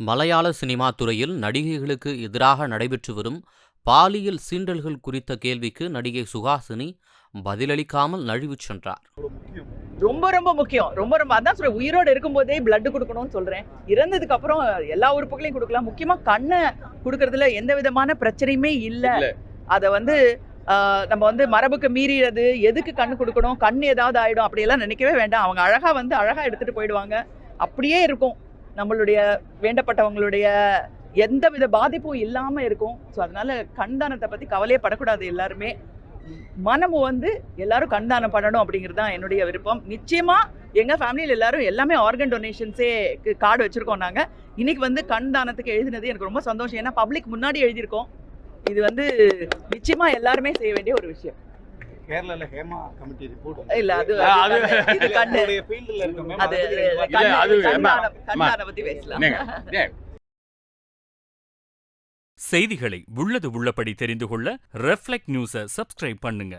மலையாள சினிமா துறையில் நடிகைகளுக்கு எதிராக நடைபெற்று வரும் பாலியல் சீண்டல்கள் குறித்த கேள்விக்கு நடிகை சுஹாசினி பதிலளிக்காமல் நழுவிச் சென்றார். ரொம்ப ரொம்ப முக்கியம். ரொம்ப ரொம்ப அதான் சொல்றேன், உயிரோடு இருக்கும்போதே பிளட் கொடுக்கணும்னு சொல்றேன். இறந்ததுக்கு அப்புறம் எல்லா உறுப்புகளையும் கொடுக்கலாம். முக்கியமா கண்ணை கொடுக்கறதுல எந்த விதமான பிரச்சனையுமே இல்லை. அதை நம்ம மரபுக்கு மீறியது, எதுக்கு கண்ணு கொடுக்கணும், கண் ஏதாவது ஆயிடும் அப்படியெல்லாம் நினைக்கவே வேண்டாம். அவங்க அழகா எடுத்துட்டு போயிடுவாங்க. அப்படியே இருக்கும். நம்மளுடைய வேண்டப்பட்டவங்களுடைய எந்தவித பாதிப்பும் இல்லாம இருக்கும். ஸோ அதனால கண் தானத்தை பத்தி கவலையே படக்கூடாது. எல்லாருமே மனமும் எல்லாரும் கண் தானம் பண்ணணும் அப்படிங்கிறது தான் என்னுடைய விருப்பம். நிச்சயமா எங்க ஃபேமிலியில் எல்லாரும் எல்லாமே ஆர்கன் டொனேஷன்ஸே கார்டு வச்சிருக்கோம். நாங்க இன்னைக்கு கண் தானத்துக்கு எழுதினது எனக்கு ரொம்ப சந்தோஷம். ஏன்னா பப்ளிக் முன்னாடி எழுதியிருக்கோம். இது நிச்சயமா எல்லாருமே செய்ய வேண்டிய ஒரு விஷயம். கேரளால ஹேமா கமிட்டி ரிப்போர்ட் இல்ல, அது கண்ணுடைய ஃபீல்ட்ல இருக்க மேம், அது கண்ணான பத்தி பேசலாம். செய்திகளை உள்ளது உள்ளபடி தெரிந்து கொள்ள ரெஃப்ளெக்ட் நியூஸை சப்ஸ்கிரைப் பண்ணுங்க.